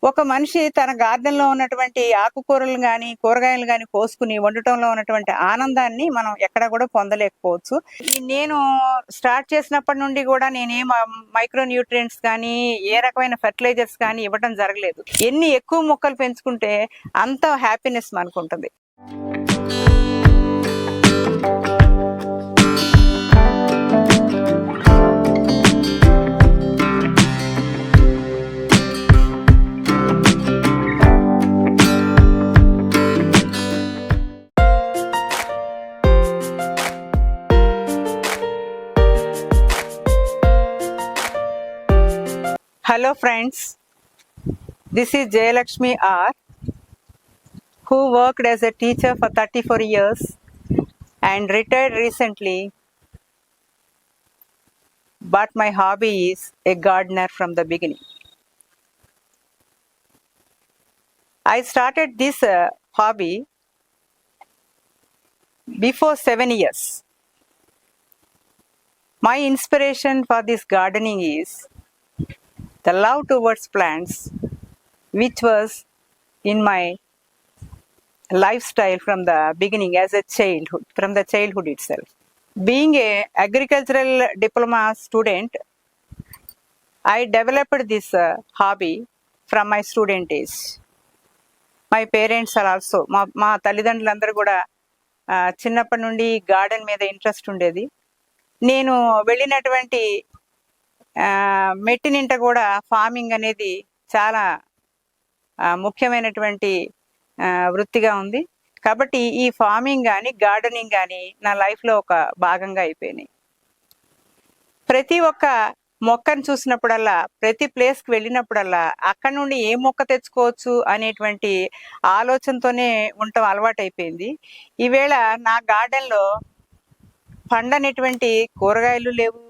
ఒక మనిషి తన గార్డెన్ లో ఉన్నటువంటి ఆకుకూరలు గాని కూరగాయలు గాని కోసుకుని వండటంలో ఉన్నటువంటి ఆనందాన్ని మనం ఎక్కడ కూడా పొందలేకపోవచ్చు. నేను స్టార్ట్ చేసినప్పటి నుండి కూడా నేనే మైక్రో న్యూట్రియంట్స్ కానీ ఏ రకమైన ఫెర్టిలైజర్స్ కానీ ఇవ్వడం జరగలేదు. ఎన్ని ఎక్కువ మొక్కలు పెంచుకుంటే అంత హ్యాపీనెస్ మనకు ఉంటుంది. Hello friends, this is Jayalakshmi R, who worked as a teacher for 34 years and retired recently, but my hobby is a gardener from the beginning. I started this hobby before 7 years. My inspiration for this gardening is the love towards plants, which was in my lifestyle from the beginning as a childhood, from the childhood itself. Being a agricultural diploma student, I developed this hobby from my student age. My parents are also, మా తల్లిదండ్రులందరూ కూడా చిన్నప్పటి నుండి garden మీద interest ఉండేది. నేను వెళ్ళినటువంటి మెట్టినింట కూడా farming అనేది చాలా ముఖ్యమైనటువంటి వృత్తిగా ఉంది. కాబట్టి ఈ ఫార్మింగ్ కానీ గార్డెనింగ్ కానీ నా లైఫ్లో ఒక భాగంగా అయిపోయినాయి. ప్రతి ఒక్క మొక్కను చూసినప్పుడల్లా, ప్రతి ప్లేస్కి వెళ్ళినప్పుడల్లా అక్కడ నుండి ఏ మొక్క తెచ్చుకోవచ్చు అనేటువంటి ఆలోచనతోనే ఉండటం అలవాటు అయిపోయింది. ఈవేళ నా గార్డెన్లో పండనటువంటి కూరగాయలు లేవు,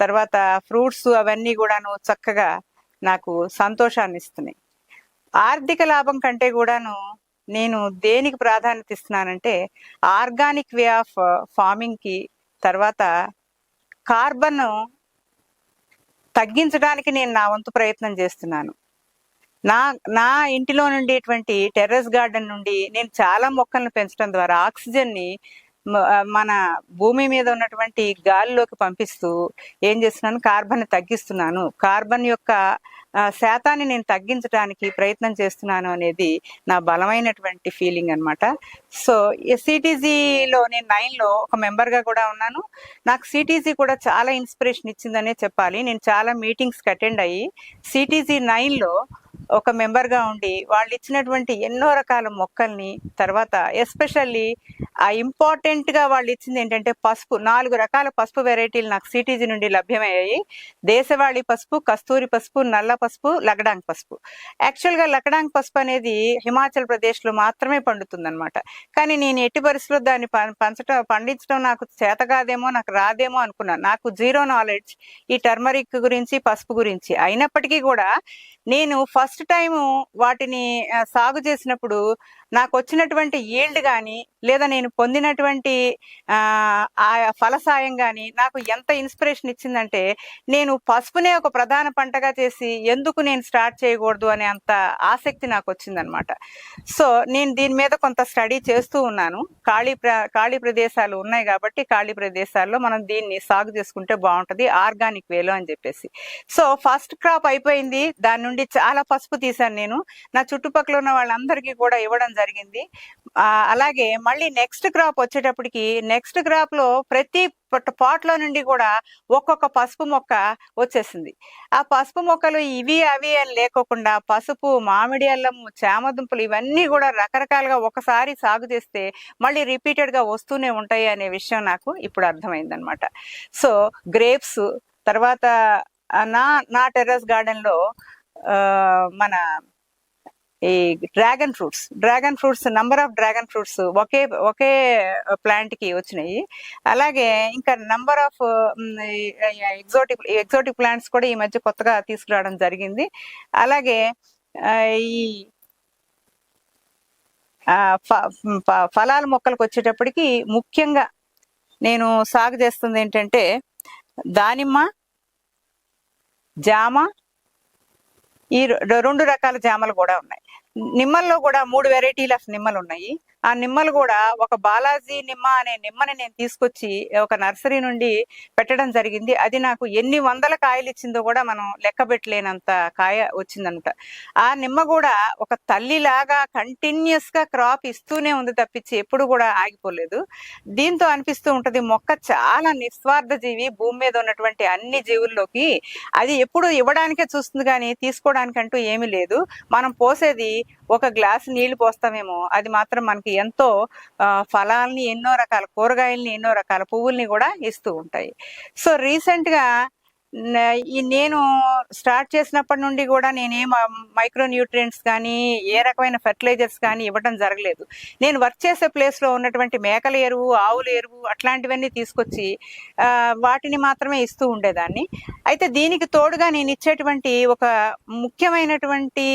తర్వాత ఫ్రూట్స్ అవన్నీ కూడాను చక్కగా నాకు సంతోషాన్ని ఇస్తున్నాయి. ఆర్థిక లాభం కంటే కూడాను నేను దేనికి ప్రాధాన్యత ఇస్తున్నానంటే ఆర్గానిక్ వే ఆఫ్ ఫార్మింగ్కి, తర్వాత కార్బన్ తగ్గించడానికి నేను నా వంతు ప్రయత్నం చేస్తున్నాను. నా ఇంటిలో నుండేటువంటి టెర్రస్ గార్డెన్ నుండి నేను చాలా మొక్కలను పెంచడం ద్వారా ఆక్సిజన్ని మన భూమి మీద ఉన్నటువంటి గాలిలోకి పంపిస్తూ ఏం చేస్తున్నాను, కార్బన్ తగ్గిస్తున్నాను, కార్బన్ యొక్క శాతాన్ని నేను తగ్గించడానికి ప్రయత్నం చేస్తున్నాను అనేది నా బలమైనటువంటి ఫీలింగ్ అనమాట. సో సిటీజీలో నేను 9లో ఒక మెంబర్గా కూడా ఉన్నాను. నాకు సిటీజీ కూడా చాలా ఇన్స్పిరేషన్ ఇచ్చిందనే చెప్పాలి. నేను చాలా మీటింగ్స్కి అటెండ్ అయ్యి సిటీజీ 9లో ఒక మెంబర్గా ఉండి వాళ్ళు ఇచ్చినటువంటి ఎన్నో రకాల మొక్కల్ని, తర్వాత ఎస్పెషల్లీ ఇంపార్టెంట్గా వాళ్ళు ఇచ్చింది ఏంటంటే పసుపు, 4 రకాల పసుపు వెరైటీలు నాకు సిటీజీ నుండి లభ్యమయ్యాయి. దేశవాళీ పసుపు, కస్తూరి పసుపు, నల్ల పసుపు, లకడాంగ్ పసుపు. యాక్చువల్గా లకడాంగ్ పసుపు అనేది హిమాచల్ ప్రదేశ్లో మాత్రమే పండుతుందన్నమాట. కానీ నేను ఎట్టి పరిస్థితుల్లో దాన్ని పండించడం నాకు చేత కాదేమో, నాకు రాదేమో అనుకున్నాను. నాకు జీరో నాలెడ్జ్ ఈ టర్మరిక్ గురించి, పసుపు గురించి. అయినప్పటికీ కూడా నేను ఫస్ట్ టైం వాటిని సాగు చేసినప్పుడు నాకు వచ్చినటువంటి ఈల్డ్ కానీ, లేదా నేను పొందినటువంటి ఆ ఫలసాయం కానీ నాకు ఎంత ఇన్స్పిరేషన్ ఇచ్చిందంటే నేను పసుపునే ఒక ప్రధాన పంటగా చేసి ఎందుకు నేను స్టార్ట్ చేయకూడదు అనే అంత ఆసక్తి నాకు వచ్చిందనమాట. సో నేను దీని మీద కొంత స్టడీ చేస్తూ ఉన్నాను. ఖాళీ ప్రదేశాలు ఉన్నాయి కాబట్టి ఖాళీ ప్రదేశాల్లో మనం దీన్ని సాగు చేసుకుంటే బాగుంటుంది ఆర్గానిక్ వేలో అని చెప్పేసి. సో ఫస్ట్ క్రాప్ అయిపోయింది, దాని నుండి చాలా పసుపు తీశాను నేను. నా చుట్టుపక్కల ఉన్న వాళ్ళందరికీ కూడా ఇవ్వడం జరిగింది. అలాగే మళ్ళీ నెక్స్ట్ క్రాప్ వచ్చేటప్పటికి నెక్స్ట్ క్రాప్ లో ప్రతి పాట్లో నుండి కూడా ఒక్కొక్క పసుపు మొక్క వచ్చేసింది. ఆ పసుపు మొక్కలు ఇవి అవి అని లేకోకుండా పసుపు, మామిడి అల్లము, చామదుంపలు ఇవన్నీ కూడా రకరకాలుగా ఒకసారి సాగు చేస్తే మళ్ళీ రిపీటెడ్ గా వస్తూనే ఉంటాయి అనే విషయం నాకు ఇప్పుడు అర్థమైందనమాట. సో గ్రేప్స్, తర్వాత నా టెర్రస్ గార్డెన్ లో మన ఈ dragon fruits number of dragon fruits okay plant కి వచ్చినాయి. అలాగే ఇంకా నంబర్ ఆఫ్ ఎగ్జోటిక్ ప్లాంట్స్ కూడా ఈ మధ్య కొత్తగా తీసుకురావడం జరిగింది. అలాగే ఈ ఫలాల మొక్కలకు వచ్చేటప్పటికి ముఖ్యంగా నేను సాగు చేస్తుంది ఏంటంటే దానిమ్మ, జామ, ఈ రెండు రకాల జామలు కూడా ఉన్నాయి. నిమ్మల్లో కూడా 3 వెరైటీల నిమ్మలు ఉన్నాయి. ఆ నిమ్మలు కూడా ఒక బాలాజీ నిమ్మ అనే నిమ్మని నేను తీసుకొచ్చి ఒక నర్సరీ నుండి పెట్టడం జరిగింది. అది నాకు ఎన్ని వందల కాయలు ఇచ్చిందో కూడా మనం లెక్క పెట్టలేనంత కాయ వచ్చిందనమాట. ఆ నిమ్మ కూడా ఒక తల్లిలాగా కంటిన్యూస్ గా క్రాప్ ఇస్తూనే ఉంది తప్పించి ఎప్పుడు కూడా ఆగిపోలేదు. దీంతో అనిపిస్తూ ఉంటది మొక్క చాలా నిస్వార్థ జీవి, భూమి మీద ఉన్నటువంటి అన్ని జీవుల్లోకి అది ఎప్పుడు ఇవ్వడానికే చూస్తుంది కానీ తీసుకోవడానికంటూ ఏమీ లేదు. మనం పోసేది ఒక గ్లాసు నీళ్లు పోస్తామేమో, అది మాత్రం మనకి ఎంతో ఫలాల్ని, ఎన్నో రకాల కూరగాయల్ని, ఎన్నో రకాల పువ్వుల్ని కూడా ఇస్తూ ఉంటాయి. సో రీసెంట్ గా నేను స్టార్ట్ చేసినప్పటి నుండి కూడా నేనే మైక్రో న్యూట్రియంట్స్ కానీ ఏ రకమైన ఫెర్టిలైజర్స్ కానీ ఇవ్వడం జరగలేదు. నేను వర్క్ చేసే ప్లేస్ లో ఉన్నటువంటి మేకల ఎరువు, ఆవుల ఎరువు అట్లాంటివన్నీ తీసుకొచ్చి వాటిని మాత్రమే ఇస్తూ ఉండేదాన్ని. అయితే దీనికి తోడుగా నేను ఇచ్చేటువంటి ఒక ముఖ్యమైనటువంటి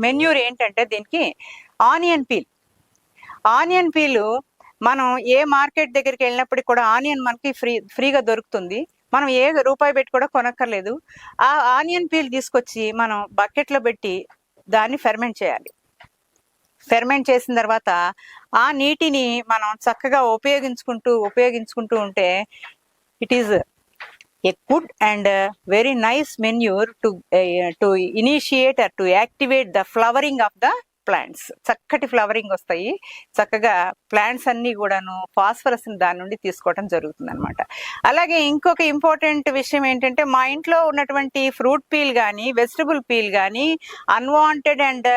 మెన్యూర్ ఏంటంటే దీనికి ఆనియన్ పీల్. ఆనియన్ పీల్ మనం ఏ మార్కెట్ దగ్గరికి వెళ్ళినప్పటికీ కూడా ఆనియన్ మనకి ఫ్రీగా దొరుకుతుంది. మనం ఏ రూపాయి పెట్టి కూడా కొనక్కర్లేదు. ఆ ఆనియన్ పీల్ తీసుకొచ్చి మనం బకెట్లో పెట్టి దాన్ని ఫెర్మెంట్ చేయాలి. ఫెర్మెంట్ చేసిన తర్వాత ఆ నీటిని మనం చక్కగా ఉపయోగించుకుంటూ ఉంటే it is a good and very nice manure to initiate or to activate the flowering of the plants. చక్కటి ఫ్లవరింగ్ వస్తాయి. చక్కగా ప్లాంట్స్ అన్ని కూడాను ఫాస్ఫరస్ దాని నుండి తీసుకోవడం జరుగుతుంది అనమాట. అలాగే ఇంకొక ఇంపార్టెంట్ విషయం ఏంటంటే మా ఇంట్లో ఉన్నటువంటి ఫ్రూట్ పీల్ కానీ వెజిటబుల్ పీల్ కానీ అన్వాంటెడ్ అండ్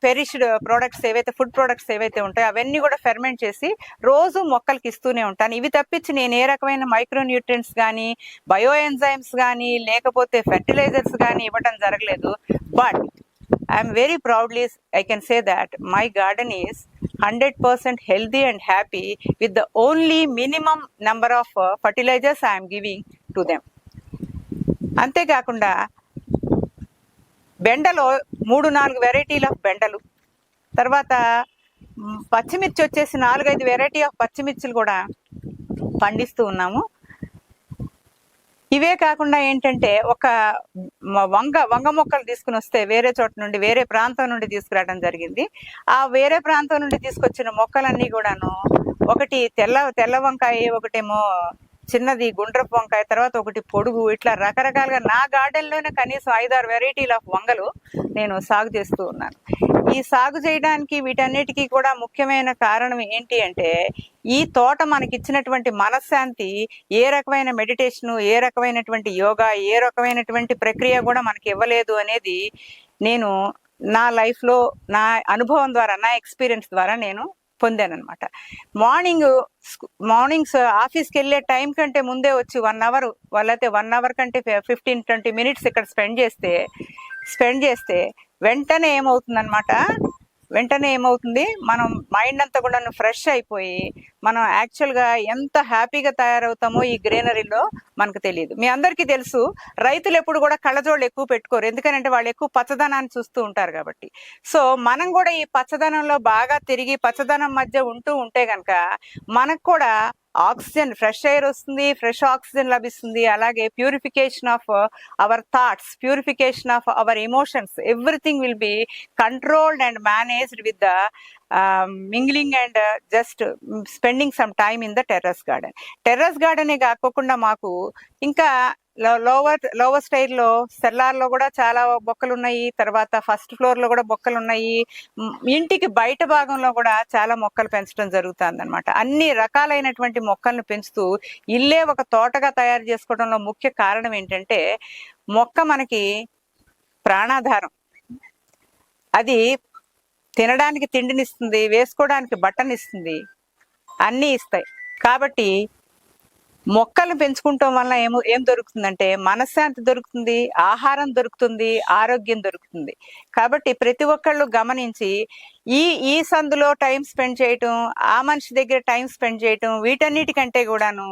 పెరిష్డ్ ప్రోడక్ట్స్ ఏవైతే ఫుడ్ ప్రోడక్ట్స్ ఏవైతే ఉంటాయో అవన్నీ కూడా ఫెర్మెంట్ చేసి రోజు మొక్కలకి ఇస్తూనే ఉంటాను. ఇవి తప్పించి నేను ఏ రకమైన మైక్రో న్యూట్రియంట్స్ కానీ బయో ఎంజైమ్స్ కానీ లేకపోతే ఫెర్టిలైజర్స్ కానీ ఇవ్వడం జరగలేదు. But I'm very proudly I can say that my garden is 100% healthy and happy with the only minimum number of fertilizers I am giving to them. అంతేకాకుండా బెండలో 3-4 వెరైటీల బెండలు, తర్వాత పచ్చిమిర్చి వచ్చేసి 4-5 వెరైటీ ఆఫ్ పచ్చిమిర్చిలు కూడా పండిస్తూ ఉన్నాము. ఇవే కాకుండా ఏంటంటే ఒక వంగ మొక్కలు తీసుకుని వస్తే వేరే చోట నుండి వేరే ప్రాంతం నుండి తీసుకురావడం జరిగింది. ఆ వేరే ప్రాంతం నుండి తీసుకొచ్చిన మొక్కలన్నీ కూడాను ఒకటి తెల్ల వంకాయ, ఒకటేమో చిన్నది గుండ్రపు వంకాయ, తర్వాత ఒకటి పొడుగు, ఇట్లా రకరకాలుగా నా గార్డెన్ లోనే కనీసం 5-6 వెరైటీల ఆఫ్ వంగలు నేను సాగు చేస్తూ ఉన్నాను. ఈ సాగు చేయడానికి వీటన్నిటికీ కూడా ముఖ్యమైన కారణం ఏంటి అంటే ఈ తోట మనకి ఇచ్చినటువంటి మనశ్శాంతి, ఏ రకమైన మెడిటేషన్, ఏ రకమైనటువంటి యోగా, ఏ రకమైనటువంటి ప్రక్రియ కూడా మనకి ఇవ్వలేదు అనేది నేను నా లైఫ్ లో నా అనుభవం ద్వారా, నా ఎక్స్పీరియన్స్ ద్వారా నేను పొందాను అనమాట. మార్నింగ్స్ ఆఫీస్కి వెళ్ళే టైం కంటే ముందే వచ్చి 1 అవర్ వాళ్ళైతే 1 అవర్ కంటే 15-20 మినిట్స్ ఇక్కడ స్పెండ్ చేస్తే వెంటనే ఏమవుతుంది, మనం మైండ్ అంతా కూడా ఫ్రెష్ అయిపోయి మనం యాక్చువల్గా ఎంత హ్యాపీగా తయారవుతామో ఈ గ్రీనరీలో మనకు తెలియదు. మీ అందరికీ తెలుసు, రైతులు ఎప్పుడు కూడా కళ్ళజోళ్ళు ఎక్కువ పెట్టుకోరు, ఎందుకంటే వాళ్ళు ఎక్కువ పచ్చదనాన్ని చూస్తూ ఉంటారు కాబట్టి. సో మనం కూడా ఈ పచ్చదనంలో బాగా తిరిగి పచ్చదనం మధ్య ఉంటే గనక మనకు కూడా ఆక్సిజన్, ఫ్రెష్ ఎయిర్ వస్తుంది, ఫ్రెష్ ఆక్సిజన్ లభిస్తుంది. అలాగే purification of our thoughts, purification of our emotions, everything will be controlled and managed with the mingling and just spending some time in the terrace గార్డెనే కాకుండా మాకు ఇంకా లోవర్ స్టైర్ లో cellar లో కూడా చాలా బొక్కలు ఉన్నాయి, తర్వాత ఫస్ట్ ఫ్లోర్ లో కూడా బొక్కలు ఉన్నాయి, ఇంటికి బయట భాగంలో కూడా చాలా మొక్కలు పెంచడం జరుగుతుంది అనమాట. అన్ని రకాలైనటువంటి మొక్కలను పెంచుతూ ఇల్లే ఒక తోటగా తయారు చేసుకోవడంలో ముఖ్య కారణం ఏంటంటే మొక్క మనకి ప్రాణాధారం. అది తినడానికి తిండినిస్తుంది, వేసుకోవడానికి బట్టనిస్తుంది, అన్నీ ఇస్తాయి. కాబట్టి మొక్కలు పెంచుకుంటాం వల్ల ఏం దొరుకుతుందంటే మనశ్శాంతి దొరుకుతుంది, ఆహారం దొరుకుతుంది, ఆరోగ్యం దొరుకుతుంది. కాబట్టి ప్రతి ఒక్కళ్ళు గమనించి ఈ సందులో టైం స్పెండ్ చేయటం, ఆ మనిషి దగ్గర టైం స్పెండ్ చేయటం, వీటన్నిటికంటే కూడాను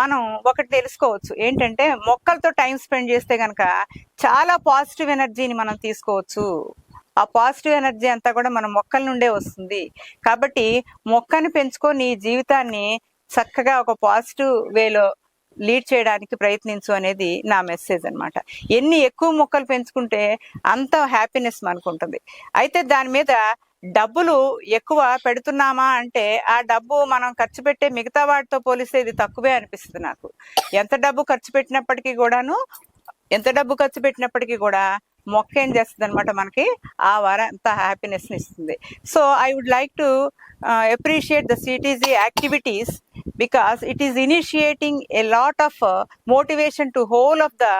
మనం ఒకటి తెలుసుకోవచ్చు ఏంటంటే మొక్కలతో టైం స్పెండ్ చేస్తే గనక చాలా పాజిటివ్ ఎనర్జీని మనం తీసుకోవచ్చు. ఆ పాజిటివ్ ఎనర్జీ అంతా కూడా మన మొక్కల నుండే వస్తుంది. కాబట్టి మొక్కని పెంచుకొని నీ జీవితాన్ని చక్కగా ఒక పాజిటివ్ వేలో లీడ్ చేయడానికి ప్రయత్నించు అనేది నా మెసేజ్ అన్నమాట. ఎన్ని ఎక్కువ మొక్కలు పెంచుకుంటే అంత హ్యాపీనెస్ మనకు ఉంటుంది. అయితే దాని మీద డబ్బులు ఎక్కువ పెడుతున్నామా అంటే ఆ డబ్బు మనం ఖర్చు పెట్టే మిగతా వాటితో పోలిస్తే ఇది తక్కువే అనిపిస్తుంది నాకు. ఎంత డబ్బు ఖర్చు పెట్టినప్పటికీ కూడా మొక్క ఏం చేస్తుంది అనమాట, మనకి ఆ అంత హ్యాపీనెస్ ని ఇస్తుంది. So I would like to appreciate the CTZ activities because it is initiating a lot of motivation to whole of the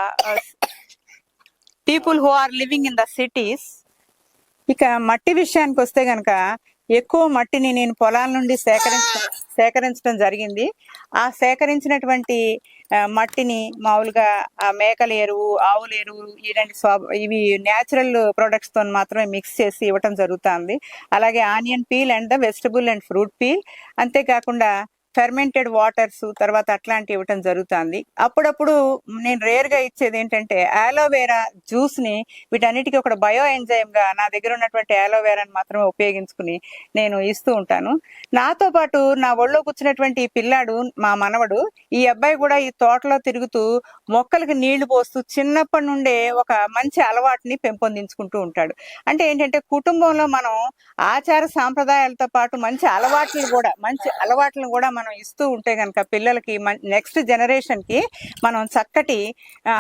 people who are living in the cities. ఇక మట్టి విషయానికి వస్తే గనక ఎక్కువ మట్టిని నేను పొలాల నుండి సేకరించడం జరిగింది. ఆ సేకరించినటువంటి మట్టిని మామూలుగా మేకల ఎరువు, ఆవుల ఎరువు, ఇవి న్యాచురల్ ప్రొడక్ట్స్ తో మాత్రమే మిక్స్ చేసి ఇవ్వటం జరుగుతుంది. అలాగే onion peel and the vegetable and fruit peel, అంతేకాకుండా ఫెర్మెంటెడ్ వాటర్స్ తర్వాత అట్లాంటివి ఇవ్వటం జరుగుతుంది. అప్పుడప్పుడు నేను రేర్ గా ఇచ్చేది ఏంటంటే ఆలోవేరా జ్యూస్ ని, వీటన్నిటికీ ఒక బయో ఎంజైమ్ గా నా దగ్గర ఉన్నటువంటి ఆలోవేరాని మాత్రమే ఉపయోగించుకుని నేను ఇస్తూ ఉంటాను. నాతో పాటు నా ఒళ్ళో కూర్చున్నటువంటి ఈ పిల్లాడు, మా మనవడు, ఈ అబ్బాయి కూడా ఈ తోటలో తిరుగుతూ మొక్కలకి నీళ్లు పోస్తూ చిన్నప్పటి నుండే ఒక మంచి అలవాటుని పెంపొందించుకుంటూ ఉంటాడు. అంటే ఏంటంటే కుటుంబంలో మనం ఆచార సాంప్రదాయాలతో పాటు మంచి అలవాట్లను కూడా మనం ఇస్తూ ఉంటే గనక పిల్లలకి, నెక్స్ట్ జనరేషన్ కి మనం చక్కటి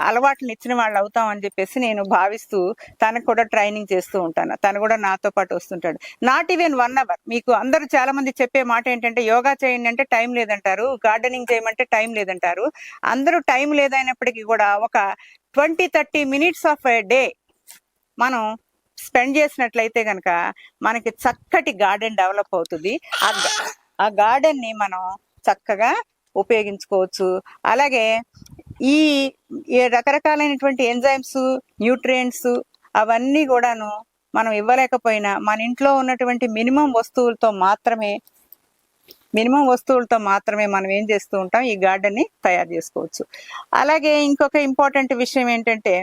అలవాట్లను ఇచ్చిన వాళ్ళు అవుతాం అని చెప్పేసి నేను భావిస్తూ తనకు కూడా ట్రైనింగ్ చేస్తూ ఉంటాను. తను కూడా నాతో పాటు వస్తుంటాడు. Not even 1 hour. మీకు అందరూ చాలా మంది చెప్పే మాట ఏంటంటే యోగా చేయండి అంటే టైం లేదంటారు, గార్డెనింగ్ చేయమంటే టైం లేదంటారు. అందరూ టైం లేదైనప్పటికీ కూడా ఒక 20-30 minutes ఆఫ్ ఎ డే మనం స్పెండ్ చేసినట్లయితే గనక మనకి చక్కటి గార్డెన్ డెవలప్ అవుతుంది. ఆ గార్డెన్ ని మనం చక్కగా ఉపయోగించుకోవచ్చు. అలాగే ఈ రకరకాలైనటువంటి ఎంజైమ్స్, న్యూట్రియంట్స్ అవన్నీ కూడాను మనం ఇవ్వలేకపోయినా మన ఇంట్లో ఉన్నటువంటి మినిమం వస్తువులతో మాత్రమే మనం ఏం చేస్తూ ఉంటాం, ఈ గార్డెన్ ని తయారు చేసుకోవచ్చు. అలాగే ఇంకొక ఇంపార్టెంట్ విషయం ఏంటంటే,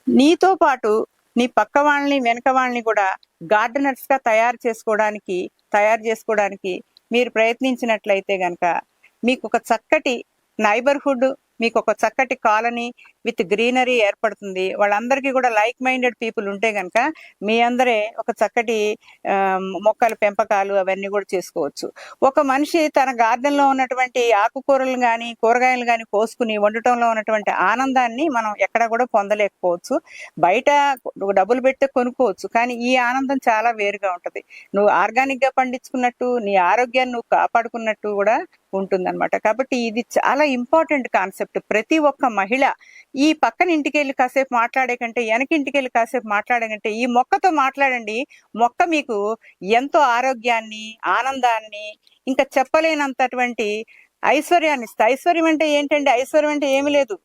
నీతో పాటు నీ పక్క వాళ్ళని వెనక వాళ్ళని కూడా గార్డెనర్స్ గా తయారు చేసుకోవడానికి మీరు ప్రయత్నించినట్లయితే గనక మీకు ఒక చక్కటి నైబర్హుడ్, మీకు ఒక చక్కటి కాలనీ విత్ గ్రీనరీ ఏర్పడుతుంది. వాళ్ళందరికీ కూడా లైక్ మైండెడ్ పీపుల్ ఉంటే గనక మీ అందరే ఒక చక్కటి మొక్కల పెంపకాలు అవన్నీ కూడా చేసుకోవచ్చు. ఒక మనిషి తన గార్డెన్ లో ఉన్నటువంటి ఆకుకూరలు కానీ కూరగాయలు కానీ కోసుకుని వండటంలో ఉన్నటువంటి ఆనందాన్ని మనం ఎక్కడ కూడా పొందలేకపోవచ్చు. బయట డబ్బులు పెట్టి కొనుక్కోవచ్చు, కానీ ఈ ఆనందం చాలా వేరుగా ఉంటది. నువ్వు ఆర్గానిక్ గా పండించుకున్నట్టు, నీ ఆరోగ్యాన్ని నువ్వు కాపాడుకున్నట్టు కూడా ఉంటుందన్నమాట. కాబట్టి ఇది చాలా ఇంపార్టెంట్ కాన్సెప్ట్. ప్రతి ఒక్క మహిళ ఈ పక్కన ఇంటికి వెళ్ళి కాసేపు మాట్లాడే కంటే, వెనకింటికి వెళ్ళి కాసేపు మాట్లాడే కంటే ఈ మొక్కతో మాట్లాడండి. మొక్క మీకు ఎంతో ఆరోగ్యాన్ని, ఆనందాన్ని, ఇంకా చెప్పలేనంతటువంటి ఐశ్వర్యాన్ని ఇస్తుంది. ఐశ్వర్యం అంటే ఏంటండి? ఐశ్వర్యం అంటే ఏమి లేదు,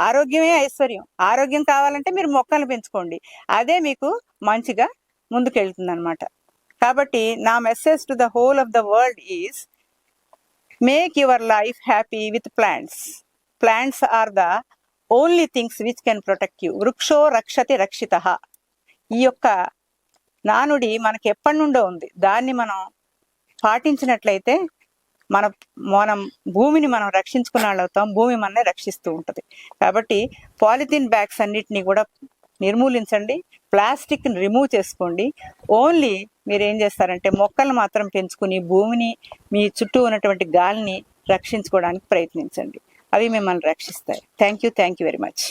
ఆరోగ్యమే ఐశ్వర్యం. ఆరోగ్యం కావాలంటే మీరు మొక్కలు పెంచుకోండి, అదే మీకు మంచిగా ముందుకెళ్తుంది అనమాట. కాబట్టి నా message to the whole of the world is make your life happy with plants. Plants are the only things which can protect you. వృక్షో రక్షతి రక్షితః. ఈ యొక్క నానుడి మనకి ఎప్పటి నుండో ఉంది. దాన్ని మనం పాటించినట్లయితే మనం భూమిని మనం రక్షించుకున్న వాళ్ళు అవుతాం, భూమి మనల్ని రక్షిస్తూ ఉంటది. కాబట్టి పాలిథిన్ బ్యాగ్స్ అన్నిటినీ కూడా నిర్మూలించండి, ప్లాస్టిక్ ని రిమూవ్ చేసుకోండి. ఓన్లీ మీరు ఏం చేస్తారంటే మొక్కలు మాత్రం పెంచుకుని భూమిని, మీ చుట్టూ ఉన్నటువంటి గాలిని రక్షించుకోవడానికి ప్రయత్నించండి. అవి మిమ్మల్ని రక్షిస్తాయి. Thank you very much.